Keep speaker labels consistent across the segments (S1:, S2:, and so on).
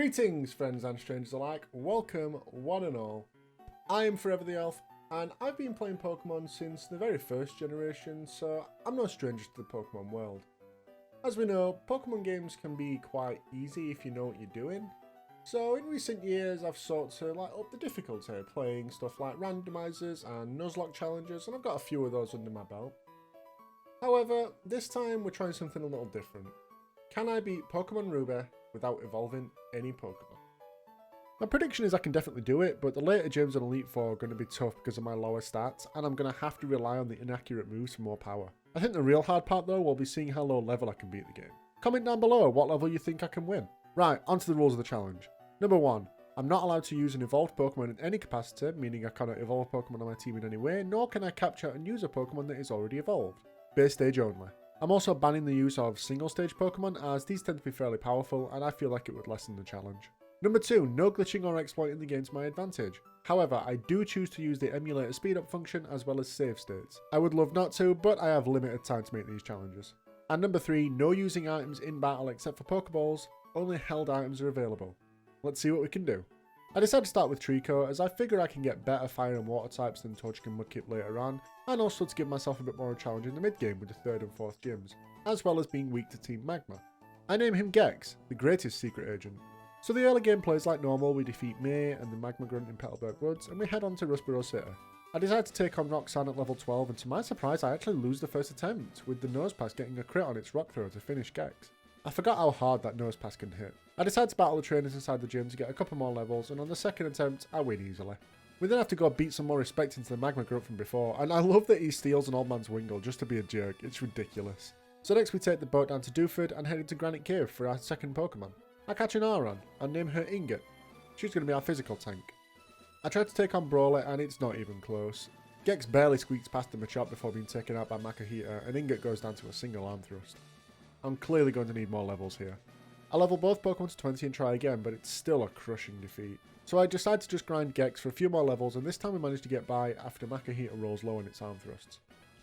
S1: Greetings, friends and strangers alike. Welcome, one and all. I am ForeverTheElf, and I've been playing Pokemon since the very first generation, so I'm no stranger to the Pokemon world. As we know, Pokemon games can be quite easy if you know what you're doing. So in recent years, I've sought to up the difficulty, playing stuff like randomizers and Nuzlocke challenges, and I've got a few of those under my belt. However, this time we're trying something a little different. Can I beat Pokémon Ruby without evolving any Pokemon? My prediction is I can definitely do it, but the later gyms on Elite Four are going to be tough because of my lower stats, and I'm going to have to rely on the inaccurate moves for more power. I think the real hard part though will be seeing how low level I can beat the game. Comment down below what level you think I can win. Right, onto the rules of the challenge. Number 1. I'm not allowed to use an evolved Pokemon in any capacity, meaning I cannot evolve a Pokemon on my team in any way, nor can I capture and use a Pokemon that is already evolved. Base stage only. I'm also banning the use of single stage Pokemon, as these tend to be fairly powerful and I feel like it would lessen the challenge. Number 2, no glitching or exploiting the game to my advantage. However, I do choose to use the emulator speed up function as well as save states. I would love not to, but I have limited time to make these challenges. And number 3, no using items in battle except for Pokeballs, only held items are available. Let's see what we can do. I decided to start with Trico, as I figure I can get better fire and water types than Torchic and Mudkip later on, and also to give myself a bit more of a challenge in the mid game with the 3rd and 4th gyms, as well as being weak to Team Magma. I name him Gex, the greatest secret agent. So the early game plays like normal. We defeat May and the Magma Grunt in Petalburg Woods, and we head on to Rustboro City. I decide to take on Roxanne at level 12, and to my surprise I actually lose the first attempt, with the Nosepass getting a crit on its rock throw to finish Gex. I forgot how hard that Nosepass can hit. I decide to battle the trainers inside the gym to get a couple more levels, and on the second attempt, I win easily. We then have to go beat some more respect into the Magma Grunt from before, and I love that he steals an old man's Wingull just to be a jerk. It's ridiculous. So next we take the boat down to Dewford and head into Granite Cave for our second Pokemon. I catch an Aron and name her Ingot. She's going to be our physical tank. I try to take on Brawler and it's not even close. Gex barely squeaks past the Machop before being taken out by Makahita, and Ingot goes down to a single arm thrust. I'm clearly going to need more levels here. I level both Pokemon to 20 and try again, but it's still a crushing defeat. So I decide to just grind Gex for a few more levels, and this time we manage to get by after Makahita rolls low on its arm thrusts.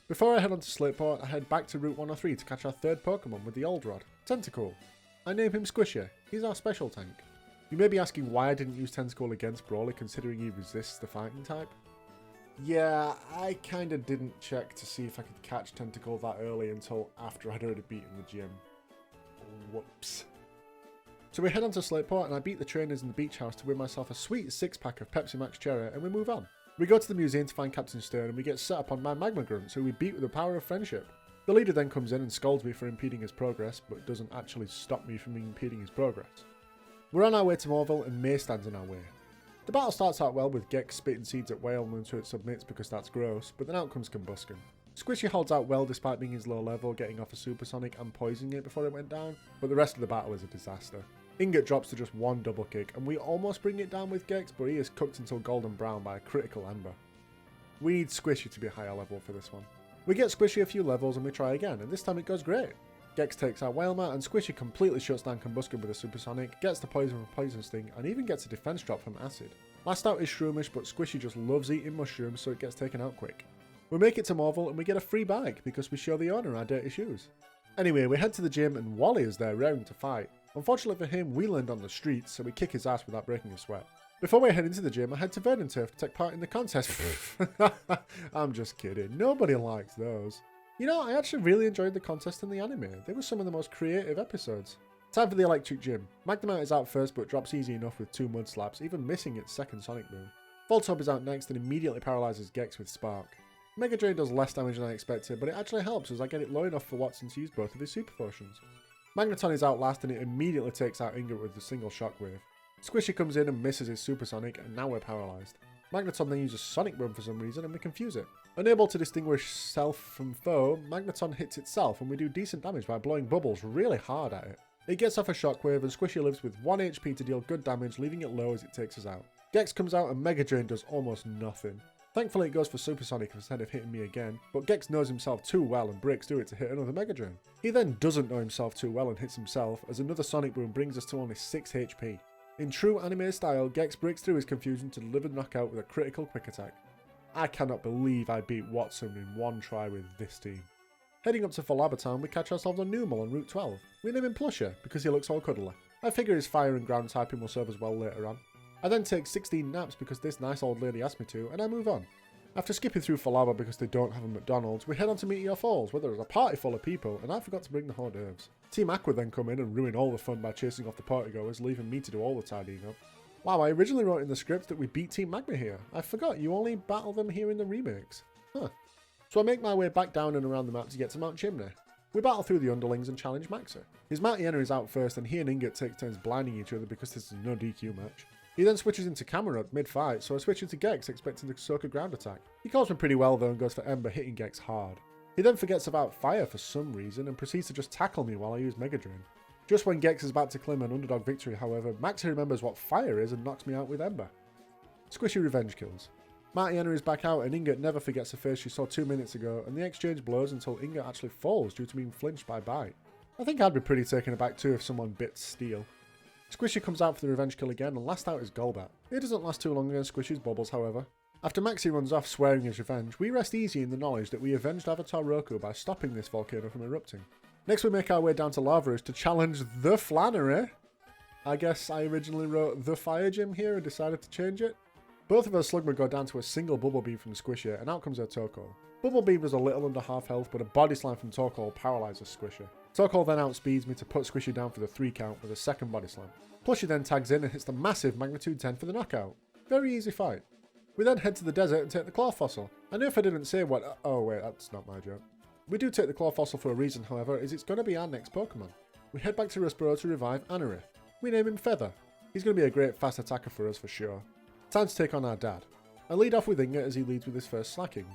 S1: Before I head on to Slateport, I head back to Route 103 to catch our 3rd Pokemon with the Old Rod, Tentacool. I name him Squishy. He's our special tank. You may be asking why I didn't use Tentacool against Brawler, considering he resists the fighting type. Yeah, I kinda didn't check to see if I could catch Tentacool that early until after I'd already beaten the gym. Whoops. So we head on to Slateport and I beat the trainers in the beach house to win myself a sweet 6-pack of Pepsi Max Cherry, and we move on. We go to the museum to find Captain Stern, and we get set up on my Magma Grunts, who we beat with the power of friendship. The leader then comes in and scolds me for impeding his progress, but doesn't actually stop me from impeding his progress. We're on our way to Morville and May stands in our way. The battle starts out well with Gex spitting seeds at Whale until it submits because that's gross, but then out comes Combusken. Squishy holds out well despite being his low level, getting off a Supersonic and poisoning it before it went down, but the rest of the battle is a disaster. Ingot drops to just one double kick, and we almost bring it down with Gex, but he is cooked until golden brown by a critical Ember. We need Squishy to be higher level for this one. We get Squishy a few levels and we try again, and this time it goes great. Gex takes our Wailmer, and Squishy completely shuts down Combusken with a Supersonic, gets the poison from Poison Sting, and even gets a defense drop from Acid. Last out is Shroomish, but Squishy just loves eating mushrooms, so it gets taken out quick. We make it to Morville and we get a free bag because we show the owner our dirty shoes. Anyway, we head to the gym and Wally is there raring to fight. Unfortunately for him, we land on the streets, so we kick his ass without breaking a sweat. Before we head into the gym, I head to Verdanturf to take part in the contest. I'm just kidding, nobody likes those. You know, I actually really enjoyed the contest in the anime. They were some of the most creative episodes. Time for the Electric Gym. Magnemite is out first but drops easy enough with 2 Mud Slaps, even missing its second Sonic Boom. Voltorb is out next and immediately paralyzes Gex with Spark. Mega Drain does less damage than I expected, but it actually helps as I get it low enough for Watson to use both of his Super Potions. Magneton is out last and it immediately takes out Ingot with a single Shockwave. Squishy comes in and misses his Supersonic, and now we're paralysed. Magneton then uses Sonic Boom for some reason and we confuse it. Unable to distinguish self from foe, Magneton hits itself and we do decent damage by blowing bubbles really hard at it. It gets off a Shockwave and Squishy lives with 1 HP to deal good damage, leaving it low as it takes us out. Gex comes out and Mega Drain does almost nothing. Thankfully it goes for Supersonic instead of hitting me again, but Gex knows himself too well and breaks through it to hit another Mega Drain. He then doesn't know himself too well and hits himself, as another Sonic Boom brings us to only 6 HP. In true anime style, Gex breaks through his confusion to deliver the knockout with a critical quick attack. I cannot believe I beat Watson in one try with this team. Heading up to Falaba Town, we catch ourselves a Numel on Route 12. We name him Plusher because he looks all cuddly. I figure his fire and ground typing will serve us well later on. I then take 16 naps because this nice old lady asked me to, and I move on. After skipping through Falaba because they don't have a McDonald's, we head on to Meteor Falls, where there is a party full of people, and I forgot to bring the hors d'oeuvres. Team Aqua then come in and ruin all the fun by chasing off the partygoers, leaving me to do all the tidying up. Wow, I originally wrote in the script that we beat Team Magma here. I forgot, you only battle them here in the remakes. Huh. So I make my way back down and around the map to get to Mount Chimney. We battle through the underlings and challenge Maxer. His Mount Yenna is out first, and he and Ingot take turns blinding each other because this is no DQ match. He then switches into Camerot mid-fight, so I switch into Gex expecting to soak a ground attack. He calls me pretty well though and goes for Ember, hitting Gex hard. He then forgets about fire for some reason and proceeds to just tackle me while I use Mega Drain. Just when Gex is about to claim an underdog victory, however, Maxer remembers what fire is and knocks me out with Ember. Squishy revenge kills. Martiana is back out and Ingot never forgets the face she saw 2 minutes ago, and the exchange blows until Ingot actually falls due to being flinched by Bite. I think I'd be pretty taken aback too if someone bit Steel. Squishy comes out for the revenge kill again, and last out is Golbat. It doesn't last too long against Squishy's bubbles, however. After Maxie runs off swearing his revenge, we rest easy in the knowledge that we avenged Avatar Roku by stopping this volcano from erupting. Next we make our way down to Lava Ridge to challenge the Flannery. I guess I originally wrote the Fire Gym here and decided to change it. Both of our Slugma go down to a single Bubble Beam from Squishy, and out comes our Torkoal. Bubble Beam does a little under half health, but a Body Slam from Torkoal paralyzes Squishy. Torkoal then outspeeds me to put Squishy down for the 3 count with a second Body Slam. Plushie then tags in and hits the massive magnitude 10 for the knockout. Very easy fight. We then head to the desert and take the Claw Fossil. I know if I didn't say what... Oh wait, that's not my joke. We do take the Claw Fossil for a reason, however, is it's going to be our next Pokemon. We head back to Rustboro to revive Anorith. We name him Feather. He's going to be a great fast attacker for us for sure. Time to take on our dad. I lead off with Ingot as he leads with his first slacking.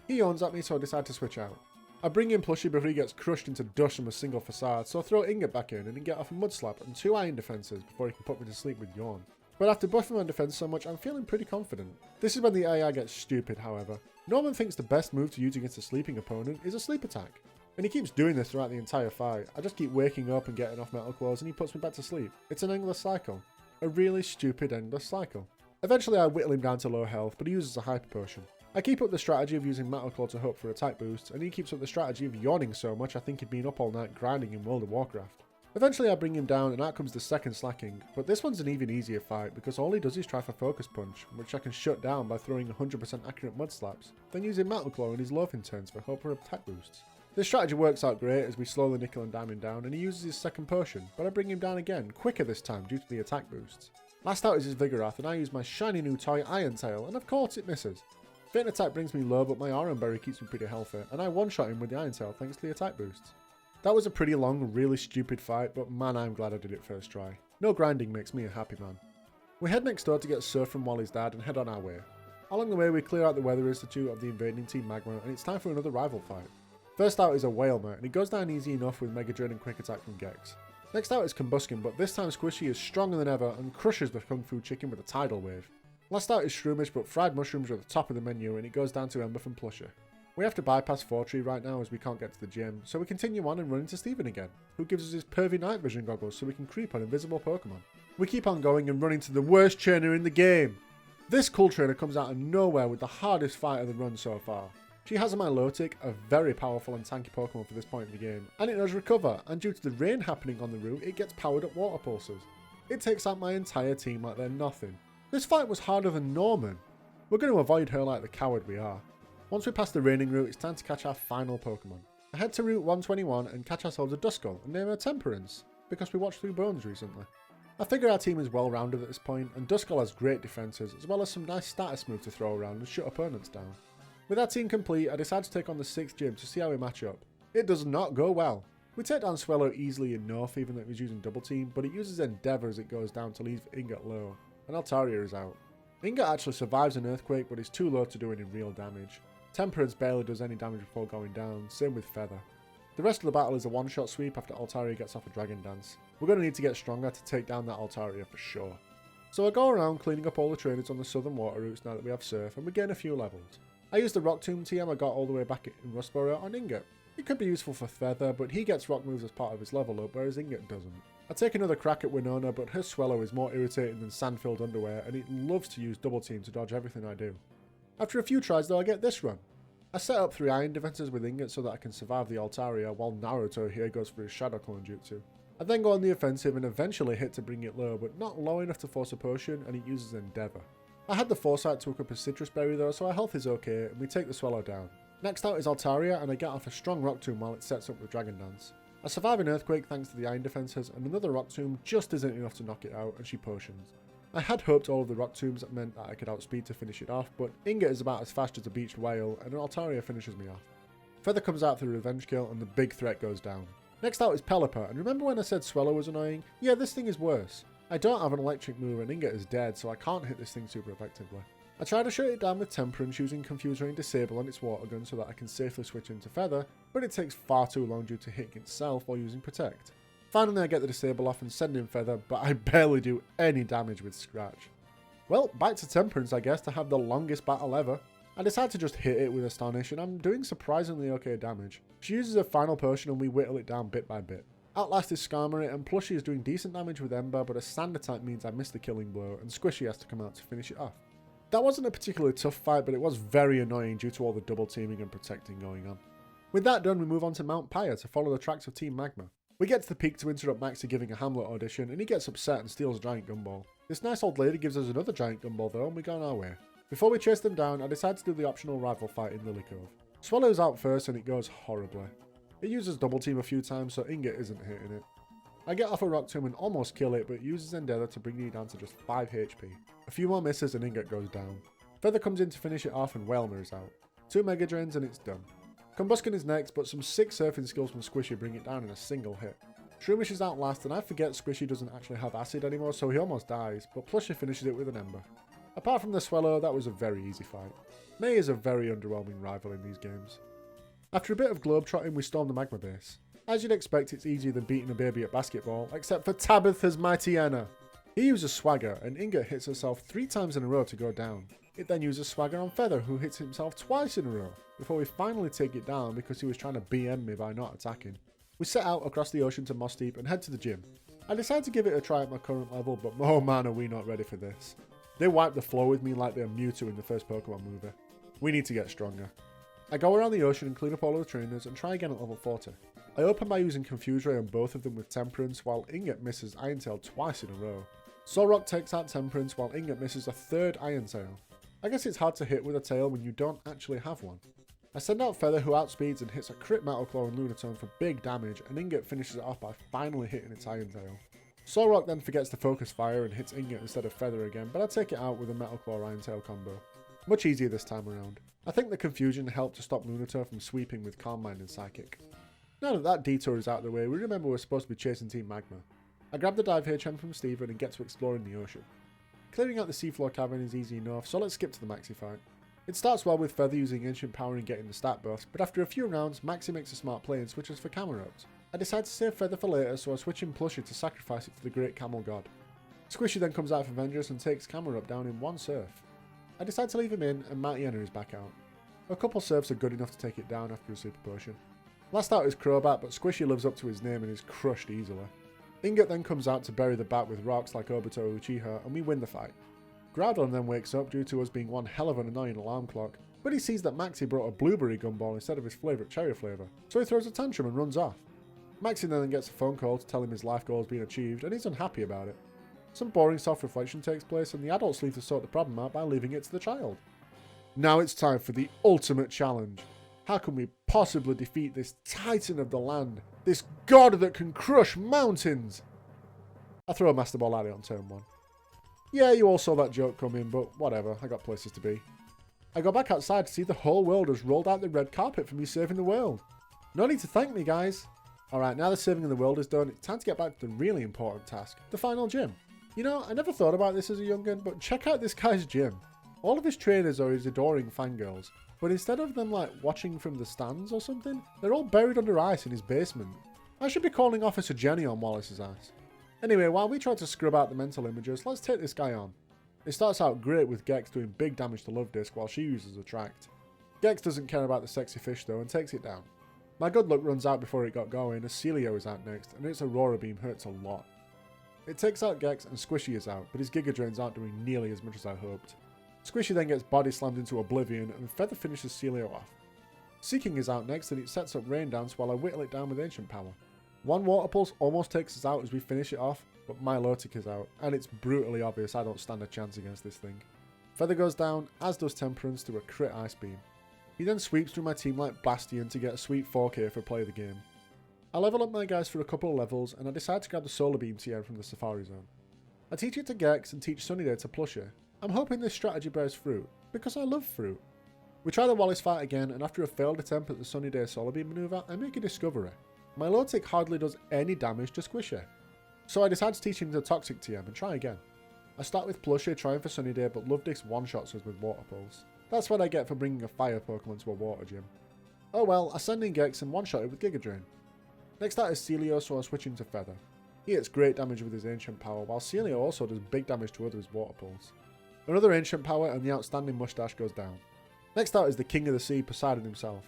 S1: He yawns at me, so I decide to switch out. I bring in Plushie before he gets crushed into dust from a single facade, so I throw Ingot back in and he get off a Mud Slap and 2 Iron Defences before he can put me to sleep with Yawn. But after buffing my defense so much, I'm feeling pretty confident. This is when the AI gets stupid, however. Norman thinks the best move to use against a sleeping opponent is a sleep attack. And he keeps doing this throughout the entire fight. I just keep waking up and getting off Metal Claws and he puts me back to sleep. It's an endless cycle. A really stupid endless cycle. Eventually I whittle him down to low health, but he uses a Hyper Potion. I keep up the strategy of using Metal Claw to hope for attack boosts, and he keeps up the strategy of yawning so much I think he'd been up all night grinding in World of Warcraft. Eventually I bring him down and out comes the second slacking, but this one's an even easier fight because all he does is try for Focus Punch, which I can shut down by throwing 100% accurate Mud Slaps, then using Metal Claw in his loafing turns for hope for attack boosts. This strategy works out great as we slowly nickel and dime him down, and he uses his second potion, but I bring him down again, quicker this time due to the attack boosts. Last out is his Vigoroth, and I use my shiny new toy Iron Tail, and of course it misses. Faint Attack brings me low, but my Oran Berry keeps me pretty healthy, and I one-shot him with the Iron Tail thanks to the attack boosts. That was a pretty long, really stupid fight, but man I'm glad I did it first try. No grinding makes me a happy man. We head next door to get Surf from Wally's dad and head on our way. Along the way we clear out the Weather Institute of the invading Team Magma, and it's time for another rival fight. First out is a Whalmer, and he goes down easy enough with Mega Drain and Quick Attack from Gex. Next out is Combuskin, but this time Squishy is stronger than ever and crushes the Kung Fu Chicken with a Tidal Wave. Last out is Shroomish, but Fried Mushrooms are at the top of the menu and it goes down to Ember from Plushie. We have to bypass Fortree right now as we can't get to the gym, so we continue on and run into Steven again, who gives us his pervy night vision goggles so we can creep on invisible Pokemon. We keep on going and running to the worst trainer in the game. This cool trainer comes out of nowhere with the hardest fight of the run so far. She has a Milotic, a very powerful and tanky Pokemon for this point in the game, and it does recover, and due to the rain happening on the route, it gets powered up water pulses. It takes out my entire team like they're nothing. This fight was harder than Norman. We're going to avoid her like the coward we are. Once we pass the raining route, it's time to catch our final Pokemon. I head to Route 121 and catch ourselves a Duskull and name her Temperance, because we watched through Bones recently. I figure our team is well rounded at this point, and Duskull has great defences, as well as some nice status moves to throw around and shut opponents down. With our team complete, I decide to take on the 6th gym to see how we match up. It does not go well. We take down Swellow easily in North, even though it was using double team, but it uses Endeavour as it goes down to leave Ingot low, and Altaria is out. Ingot actually survives an Earthquake, but is too low to do any real damage. Temperance barely does any damage before going down, same with Feather. The rest of the battle is a one-shot sweep after Altaria gets off a Dragon Dance. We're going to need to get stronger to take down that Altaria for sure. So I go around cleaning up all the trainers on the southern water routes now that we have Surf, and we gain a few levels. I used the Rock Tomb TM I got all the way back in Rustboro on Ingot. It could be useful for Feather, but he gets rock moves as part of his level up, whereas Ingot doesn't. I take another crack at Winona, but her Swellow is more irritating than sand-filled underwear, and it loves to use double team to dodge everything I do. After a few tries though, I get this run. I set up 3 Iron Defences with Ingot so that I can survive the Altaria, while Naruto here goes for his Shadow Clone Jutsu. I then go on the offensive and eventually hit to bring it low, but not low enough to force a potion, and it uses Endeavour. I had the foresight to hook up a citrus berry though, so our health is okay, and we take the swallow down. Next out is Altaria, and I get off a strong rock tomb while it sets up with Dragon Dance. I survive an earthquake thanks to the iron defences, and another rock tomb just isn't enough to knock it out, and she potions. I had hoped all of the rock tombs meant that I could outspeed to finish it off, but Ingot is about as fast as a beached whale, and Altaria finishes me off. Feather comes out for the revenge kill, and the big threat goes down. Next out is Pelipper, and remember when I said Swallow was annoying? Yeah, this thing is worse. I don't have an electric move and Ingot is dead, so I can't hit this thing super effectively. I try to shut it down with Temperance using Confuse Ray and Disable on its water gun so that I can safely switch into Feather, but it takes far too long due to hitting itself while using Protect. Finally I get the Disable off and send in Feather, but I barely do any damage with Scratch. Well, back to Temperance I guess to have the longest battle ever. I decide to just hit it with Astonish, and I'm doing surprisingly okay damage. She uses her final potion and we whittle it down bit by bit. Outlast is Skarmory, and Plushie is doing decent damage with Ember, but a sand attack means I miss the killing blow, and Squishy has to come out to finish it off. That wasn't a particularly tough fight, but it was very annoying due to all the double teaming and protecting going on. With that done, we move on to Mount Pyre to follow the tracks of Team Magma. We get to the peak to interrupt Maxi giving a Hamlet audition, and he gets upset and steals a giant gumball. This nice old lady gives us another giant gumball though, and we go on our way. Before we chase them down, I decide to do the optional rival fight in Lily Cove. Swallow's out first and it goes horribly. It uses double team a few times so Ingot isn't hitting it. I get off a rock tomb and almost kill it, but it uses Endeavour to bring me down to just 5 HP. A few more misses and Ingot goes down. Feather comes in to finish it off and Whelmer is out. 2 Mega Drains and it's done. Combuskin is next, but some sick surfing skills from Squishy bring it down in a single hit. Shroomish is out last and I forget Squishy doesn't actually have acid anymore so he almost dies, but Plushie finishes it with an Ember. Apart from the Swallow, that was a very easy fight. May is a very underwhelming rival in these games. After a bit of globetrotting, we storm the Magma base. As you'd expect, it's easier than beating a baby at basketball, except for Tabitha's mighty Enna. He uses Swagger, and Ingot hits herself 3 times in a row to go down. It then uses Swagger on Feather, who hits himself twice in a row, before we finally take it down because he was trying to BM me by not attacking. We set out across the ocean to Moss Deep and head to the gym. I decide to give it a try at my current level, but oh man are we not ready for this. They wipe the floor with me like they're Mewtwo in the first Pokemon movie. We need to get stronger. I go around the ocean and clean up all of the trainers and try again at level 40. I open by using Confuse Ray on both of them with Temperance, while Ingot misses Iron Tail twice in a row. Solrock takes out Temperance while Ingot misses a 3rd Iron Tail. I guess it's hard to hit with a tail when you don't actually have one. I send out Feather who outspeeds and hits a crit Metal Claw and Lunatone for big damage, and Ingot finishes it off by finally hitting its Iron Tail. Solrock then forgets to focus fire and hits Ingot instead of Feather again, but I take it out with a Metal Claw Iron Tail combo. Much easier this time around. I think the confusion helped to stop Lunatone from sweeping with Calm Mind and Psychic. Now that that detour is out of the way, we remember we're supposed to be chasing Team Magma. I grab the Dive HM from Steven and get to exploring the ocean. Clearing out the seafloor cavern is easy enough, so let's skip to the Maxi fight. It starts well with Feather using Ancient Power and getting the stat buffs, but after a few rounds, Maxi makes a smart play and switches for Camerupt. I decide to save Feather for later, so I switch in Plushie to sacrifice it to the Great Camel God. Squishy then comes out for vengeance and takes Camerupt down in one surf. I decide to leave him in, and Mighty Enna is back out. A couple surfs are good enough to take it down after a super potion. Last out is Crobat, but Squishy lives up to his name and is crushed easily. Ingot then comes out to bury the bat with rocks like Obito or Uchiha, and we win the fight. Groudon then wakes up due to us being one hell of an annoying alarm clock, but he sees that Maxi brought a blueberry gumball instead of his favourite cherry flavour, so he throws a tantrum and runs off. Maxi then gets a phone call to tell him his life goal has been achieved, and he's unhappy about it. Some boring self-reflection takes place, and the adults leave to sort the problem out by leaving it to the child. Now it's time for the ultimate challenge. How can we possibly defeat this titan of the land? This god that can crush mountains? I throw a Master Ball at it on turn 1. Yeah, you all saw that joke coming, but whatever, I got places to be. I go back outside to see the whole world has rolled out the red carpet for me saving the world. No need to thank me, guys. Alright, now the saving of the world is done, it's time to get back to the really important task, the final gym. You know, I never thought about this as a young'un, but check out this guy's gym. All of his trainers are his adoring fangirls, but instead of them like watching from the stands or something, they're all buried under ice in his basement. I should be calling Officer Jenny on Wallace's ass. Anyway, while we try to scrub out the mental images, let's take this guy on. It starts out great with Gex doing big damage to Love Disc while she uses Attract. Gex doesn't care about the sexy fish though and takes it down. My good luck runs out before it got going as Celio is out next and its Aurora Beam hurts a lot. It takes out Gex and Squishy is out, but his Giga Drains aren't doing nearly as much as I hoped. Squishy then gets body slammed into oblivion and Feather finishes Celio off. Seeking is out next and it sets up Rain Dance while I whittle it down with Ancient Power. One Water Pulse almost takes us out as we finish it off, but Milotic is out, and it's brutally obvious I don't stand a chance against this thing. Feather goes down, as does Temperance to a crit Ice Beam. He then sweeps through my team like Bastion to get a sweet 4k for play of the game. I level up my guys for a couple of levels, and I decide to grab the Solar Beam TM from the Safari Zone. I teach it to Gex and teach Sunnyday to Plushie. I'm hoping this strategy bears fruit, because I love fruit. We try the Wallace fight again, and after a failed attempt at the Sunnyday Solar Beam maneuver, I make a discovery. Milotic hardly does any damage to Squishy. So I decide to teach him the Toxic TM and try again. I start with Plushie trying for Sunnyday, but Lovedix one-shots us with Water Pulse. That's what I get for bringing a fire Pokemon to a water gym. Oh well, I send in Gex and one-shot it with Giga Drain. Next out is Celio, so I switch him to Feather. He hits great damage with his Ancient Power, while Celio also does big damage to others with Water Pulse. Another Ancient Power and the outstanding Mustache goes down. Next out is the King of the Sea, Poseidon himself.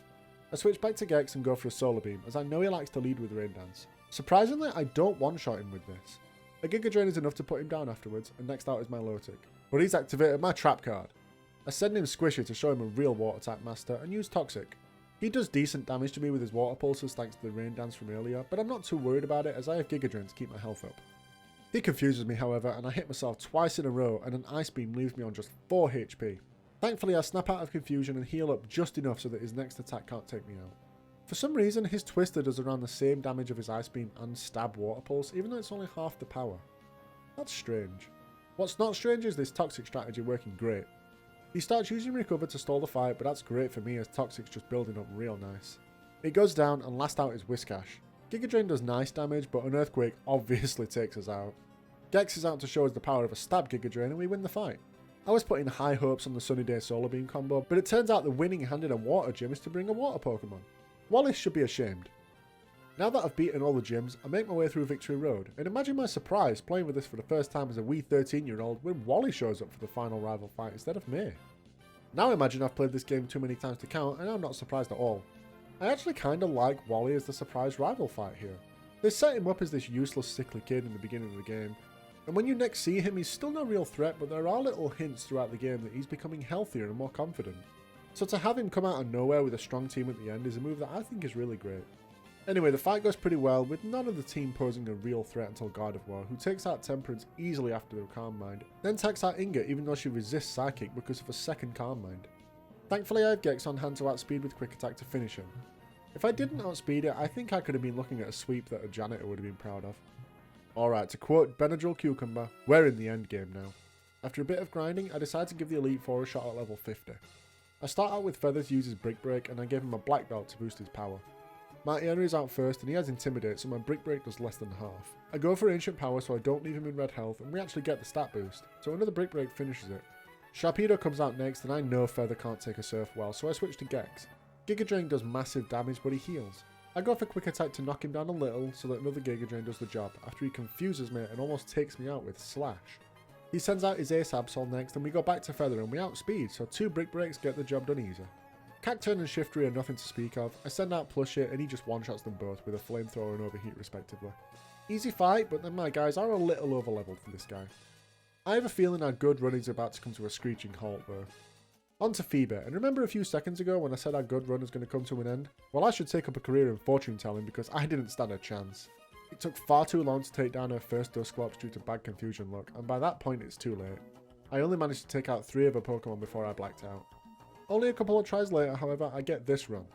S1: I switch back to Gex and go for a Solar Beam, as I know he likes to lead with Rain Dance. Surprisingly, I don't one-shot him with this. A Giga Drain is enough to put him down afterwards, and next out is Milotic. But he's activated my Trap card. I send him Squishy to show him a real Water type master, and use Toxic. He does decent damage to me with his Water Pulses thanks to the Rain Dance from earlier, but I'm not too worried about it as I have Giga Drain to keep my health up. He confuses me however, and I hit myself twice in a row, and an Ice Beam leaves me on just 4 HP. Thankfully I snap out of confusion and heal up just enough so that his next attack can't take me out. For some reason his Twister does around the same damage of his Ice Beam and Stab Water Pulse, even though it's only half the power. That's strange. What's not strange is this Toxic strategy working great. He starts using Recover to stall the fight, but that's great for me as Toxic's just building up real nice. It goes down and last out is Whiscash. Giga Drain does nice damage, but an Earthquake obviously takes us out. Gex is out to show us the power of a Stab Giga Drain and we win the fight. I was putting high hopes on the Sunnyday Solar Beam combo, but it turns out the winning hand in a water gym is to bring a water Pokemon. Wallace should be ashamed. Now that I've beaten all the gyms, I make my way through Victory Road, and imagine my surprise playing with this for the first time as a wee 13-year-old when Wally shows up for the final rival fight instead of me. Now imagine I've played this game too many times to count, and I'm not surprised at all. I actually kinda like Wally as the surprise rival fight here. They set him up as this useless sickly kid in the beginning of the game, and when you next see him he's still no real threat, but there are little hints throughout the game that he's becoming healthier and more confident. So to have him come out of nowhere with a strong team at the end is a move that I think is really great. Anyway, the fight goes pretty well, with none of the team posing a real threat until God of War, who takes out Temperance easily after the Calm Mind, then takes out Inga even though she resists Psychic because of a second Calm Mind. Thankfully I have Gex on hand to outspeed with Quick Attack to finish him. If I didn't outspeed it, I think I could have been looking at a sweep that a janitor would have been proud of. Alright, to quote Benadryl Cucumber, we're in the end game now. After a bit of grinding, I decide to give the Elite Four a shot at level 50. I start out with Feather to use his Brick Break, and I give him a Black Belt to boost his power. Martiana is out first and he has Intimidate, so my Brick Break does less than half. I go for Ancient Power so I don't leave him in red health, and we actually get the stat boost, so another Brick Break finishes it. Sharpedo comes out next and I know Feather can't take a Surf well, so I switch to Gex. Giga Drain does massive damage but he heals. I go for Quick Attack to knock him down a little so that another Giga Drain does the job, after he confuses me and almost takes me out with Slash. He sends out his Ace Absol next and we go back to Feather and we outspeed, so 2 Brick Breaks get the job done easy. Cacturn and Shiftry are nothing to speak of. I send out Plushie and he just one-shots them both with a Flamethrower and Overheat respectively. Easy fight, but then my guys are a little over-leveled for this guy. I have a feeling our good run is about to come to a screeching halt though. On to Phoebe, and remember a few seconds ago when I said our good run is going to come to an end? Well, I should take up a career in fortune telling because I didn't stand a chance. It took far too long to take down her first Dusclops due to bad confusion luck, and by that point it's too late. I only managed to take out 3 of her Pokemon before I blacked out. Only a couple of tries later, however, I get this run.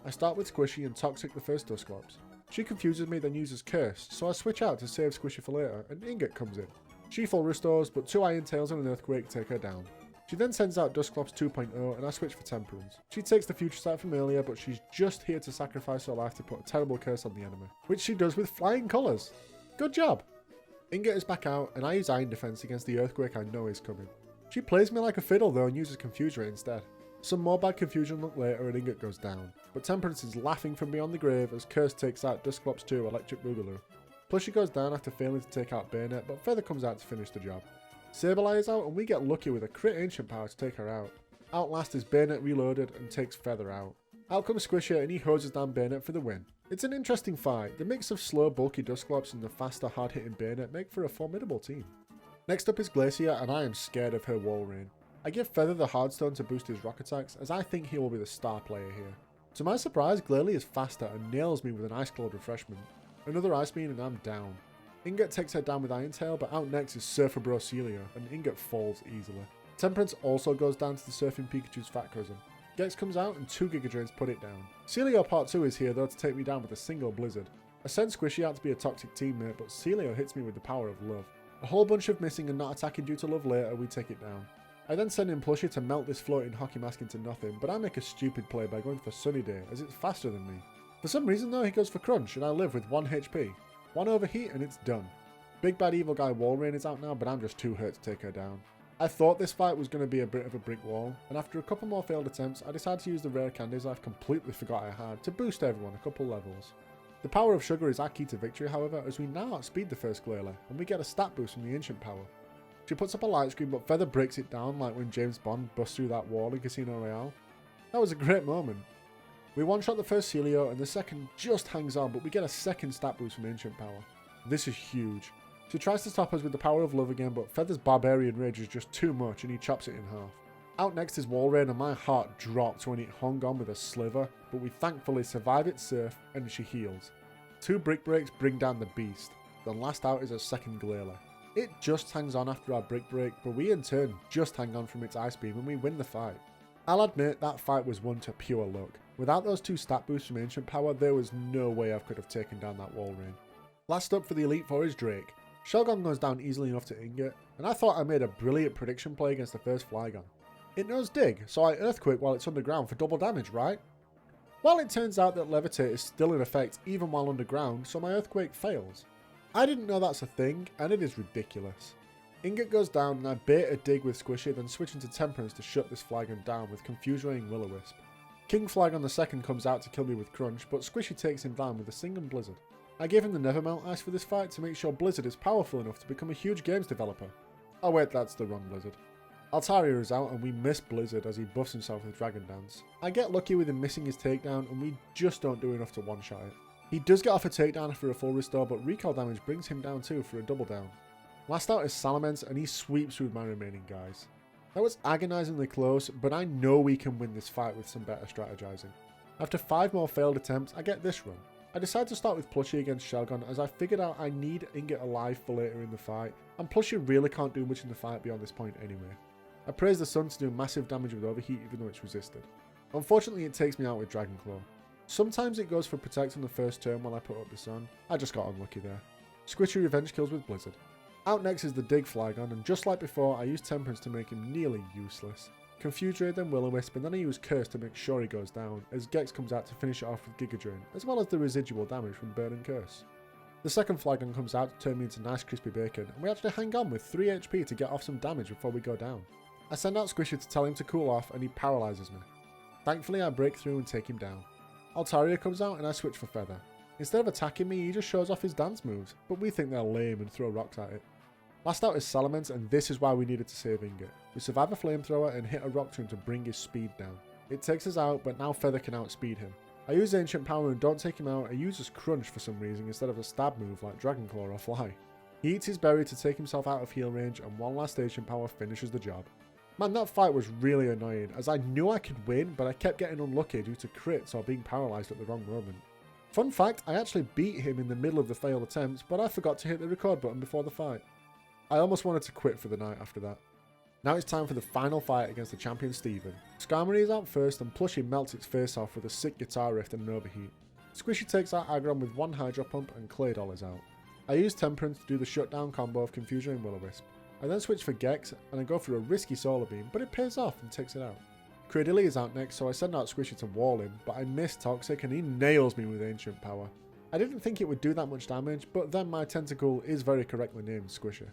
S1: I start with Squishy and Toxic the first Dusclops. She confuses me then uses Curse, so I switch out to save Squishy for later, and Ingot comes in. She full restores, but 2 Iron Tails and an Earthquake take her down. She then sends out Dusclops 2.0 and I switch for Temperance. She takes the Future Sight from earlier, but she's just here to sacrifice her life to put a terrible curse on the enemy, which she does with flying colours. Good job! Ingot is back out and I use Iron Defense against the Earthquake I know is coming. She plays me like a fiddle though and uses Confuse Ray instead. Some more bad confusion luck later and Ingot goes down, but Temperance is laughing from beyond the grave as Curse takes out Dusclops 2 Electric Boogaloo. Plushie goes down after failing to take out Bayonet, but Feather comes out to finish the job. Sableye is out and we get lucky with a crit Ancient Power to take her out. Outlast is Bayonet reloaded and takes Feather out. Out comes Squishy and he hoses down Bayonet for the win. It's an interesting fight. The mix of slow bulky Dusclops and the faster hard hitting Bayonet make for a formidable team. Next up is Glacier and I am scared of her Wall Rain. I give Feather the Hardstone to boost his rock attacks as I think he will be the star player here. To my surprise, Glalie is faster and nails me with an Ice Cold Refreshment. another Ice Beam and I'm down. Ingot takes her down with Iron Tail, but out next is Surfer Bro Celio, and Ingot falls easily. Temperance also goes down to the Surfing Pikachu's fat cousin. Gex comes out and 2 Giga Drains put it down. Celio Part 2 is here though to take me down with a single Blizzard. I send Squishy out to be a toxic teammate, but Celio hits me with the power of love. A whole bunch of missing and not attacking due to love later, we take it down. I then send in Plushie to melt this floating hockey mask into nothing, but I make a stupid play by going for Sunny Day, as it's faster than me. For some reason though, he goes for Crunch, and I live with 1 HP. 1 overheat and it's done. Big bad evil guy Walrein is out now, but I'm just too hurt to take her down. I thought this fight was going to be a bit of a brick wall, and after a couple more failed attempts, I decided to use the rare candies I've completely forgot I had to boost everyone a couple levels. The power of sugar is our key to victory, however, as we now outspeed the first Glalie, and we get a stat boost from the ancient power. She puts up a light screen, but Feather breaks it down like when James Bond busts through that wall in Casino Royale. That was a great moment. We one-shot the first Celio, and the second just hangs on, but we get a second stat boost from ancient power. This is huge. She tries to stop us with the power of love again, but Feather's barbarian rage is just too much and he chops it in half. Out next is Walrein, and my heart dropped when it hung on with a sliver, but we thankfully survive its surf and she heals. 2 brick breaks bring down the beast. The last out is a second Glalie. It just hangs on after our brick break, but we in turn just hang on from its ice beam and we win the fight. I'll admit that fight was won to pure luck. Without those 2 stat boosts from ancient power, there was no way I could have taken down that Walrein. Last up for the Elite Four is Drake. Shelgon goes down easily enough to Ingot, and I thought I made a brilliant prediction play against the first Flygon. It knows Dig, so I Earthquake while it's underground for double damage, right? Well, it turns out that Levitate is still in effect even while underground, so my Earthquake fails. I didn't know that's a thing, and it is ridiculous. Ingot goes down and I bait a Dig with Squishy, then switch into Temperance to shut this Flygon down with Confuse Ray and Will-O-Wisp. King Flygon II comes out to kill me with Crunch, but Squishy takes him down with a Sing and Blizzard. I gave him the Nevermelt Ice for this fight to make sure Blizzard is powerful enough to become a huge games developer. Oh wait, that's the wrong Blizzard. Altaria is out and we miss Blizzard as he buffs himself with Dragon Dance. I get lucky with him missing his takedown and we just don't do enough to one-shot it. He does get off a takedown after a full restore, but recall damage brings him down too for a double down. Last out is Salamence and he sweeps through my remaining guys. That was agonizingly close, but I know we can win this fight with some better strategizing. After 5 more failed attempts, I get this run. I decided to start with Plushie against Shelgon as I figured out I need Ingot alive for later in the fight, and Plushie really can't do much in the fight beyond this point anyway. I praise the Sun to do massive damage with Overheat even though it's resisted. Unfortunately it takes me out with Dragon Claw. Sometimes it goes for Protect on the first turn while I put up the Sun. I just got unlucky there. Squishy revenge kills with Blizzard. Out next is the Dig Flygon, and just like before I use Temperance to make him nearly useless. Confuse Ray, then Will-O-Wisp, and then I use Curse to make sure he goes down, as Gex comes out to finish it off with Giga Drain, as well as the residual damage from Burn and Curse. The second Flygon comes out to turn me into nice crispy bacon, and we actually hang on with 3 HP to get off some damage before we go down. I send out Squishy to tell him to cool off, and he paralyzes me. Thankfully I break through and take him down. Altaria comes out and I switch for Feather. Instead of attacking me, he just shows off his dance moves, but we think they're lame and throw rocks at it. Last out is Salamence, and this is why we needed to save Ingot. We survive a flamethrower and hit a rock to him to bring his speed down. It takes us out, but now Feather can outspeed him. I use Ancient Power and don't take him out, I use Crunch for some reason instead of a stab move like Dragon Claw or Fly. He eats his berry to take himself out of heal range, and one last Ancient Power finishes the job. Man, that fight was really annoying, as I knew I could win, but I kept getting unlucky due to crits or being paralysed at the wrong moment. Fun fact, I actually beat him in the middle of the failed attempts, but I forgot to hit the record button before the fight. I almost wanted to quit for the night after that. Now it's time for the final fight against the champion Steven. Skarmory is out first and Plushie melts its face off with a sick guitar riff and an overheat. Squishy takes out Aggron with 1 Hydro Pump and Claydol is out. I use Temperance to do the shutdown combo of Confusion and Will-O-Wisp. I then switch for Gex and I go for a risky Solar Beam, but it pays off and takes it out. Cradily is out next, so I send out Squishy to wall him, but I miss Toxic and he nails me with Ancient Power. I didn't think it would do that much damage, but then my tentacle is very correctly named Squishy.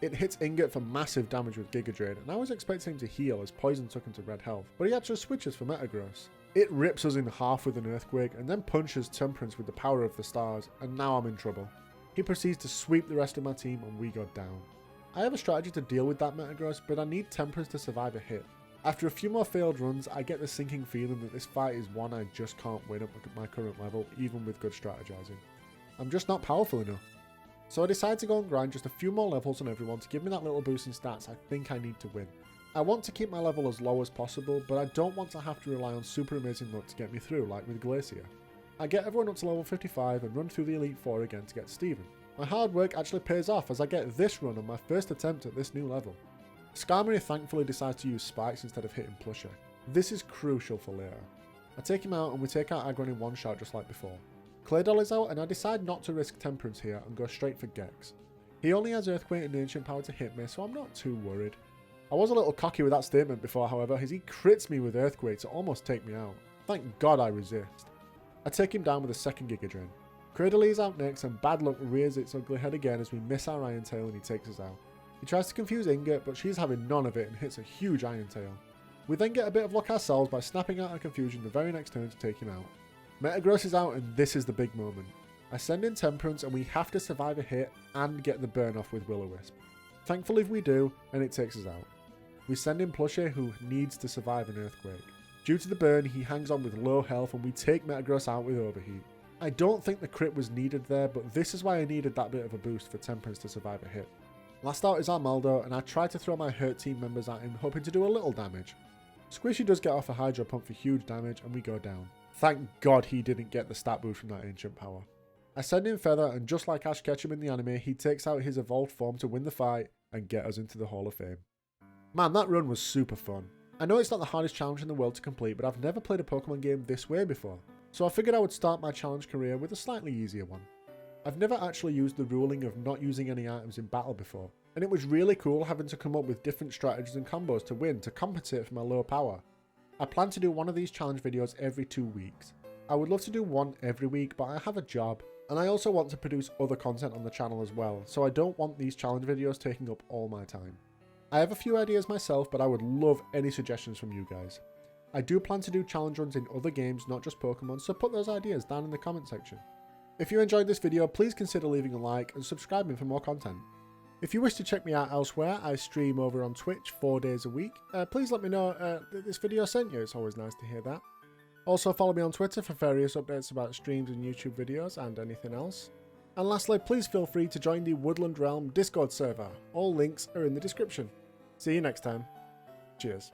S1: It hits Ingot for massive damage with Giga Drain, and I was expecting him to heal as Poison took him to red health, but he actually switches for Metagross. It rips us in half with an Earthquake, and then punches Temperance with the power of the stars, and now I'm in trouble. He proceeds to sweep the rest of my team, and we go down. I have a strategy to deal with that Metagross, but I need Temperance to survive a hit. After a few more failed runs, I get the sinking feeling that this fight is one I just can't win at my current level, even with good strategizing. I'm just not powerful enough. So I decide to go and grind just a few more levels on everyone to give me that little boost in stats I think I need to win. I want to keep my level as low as possible, but I don't want to have to rely on super amazing luck to get me through, like with Glacier. I get everyone up to level 55 and run through the Elite Four again to get Steven. My hard work actually pays off as I get this run on my first attempt at this new level. Skarmory thankfully decides to use spikes instead of hitting Plusher. This is crucial for later. I take him out and we take out Aggron in one shot just like before. Claydol is out and I decide not to risk Temperance here and go straight for Gex. He only has Earthquake and Ancient Power to hit me, so I'm not too worried. I was a little cocky with that statement before, however, as he crits me with Earthquake to almost take me out. Thank God I resist. I take him down with a second Giga Drain. Cradily is out next and bad luck rears its ugly head again as we miss our Iron Tail and he takes us out. He tries to confuse Ingot, but she's having none of it and hits a huge Iron Tail. We then get a bit of luck ourselves by snapping out our confusion the very next turn to take him out. Metagross is out and this is the big moment. I send in Temperance and we have to survive a hit and get the burn off with Will-O-Wisp. Thankfully we do, and it takes us out. We send in Plusher, who needs to survive an Earthquake. Due to the burn, he hangs on with low health and we take Metagross out with Overheat. I don't think the crit was needed there, but this is why I needed that bit of a boost for Temperance to survive a hit. Last out is Armaldo, and I try to throw my hurt team members at him, hoping to do a little damage. Squishy does get off a Hydro Pump for huge damage, and we go down. Thank God he didn't get the stat boost from that Ancient Power. I send in Feather, and just like Ash Ketchum in the anime, he takes out his evolved form to win the fight and get us into the Hall of Fame. Man, that run was super fun. I know it's not the hardest challenge in the world to complete, but I've never played a Pokemon game this way before, so I figured I would start my challenge career with a slightly easier one. I've never actually used the ruling of not using any items in battle before, and it was really cool having to come up with different strategies and combos to win to compensate for my low power. I plan to do one of these challenge videos every 2 weeks. I would love to do one every week, but I have a job, and I also want to produce other content on the channel as well, so I don't want these challenge videos taking up all my time. I have a few ideas myself, but I would love any suggestions from you guys. I do plan to do challenge runs in other games, not just Pokemon, so put those ideas down in the comment section. If you enjoyed this video, please consider leaving a like and subscribing for more content. If you wish to check me out elsewhere, I stream over on Twitch 4 days a week. Please let me know that this video sent you, it's always nice to hear that. Also follow me on Twitter for various updates about streams and YouTube videos and anything else. And lastly, please feel free to join the Woodland Realm Discord server. All links are in the description. See you next time. Cheers.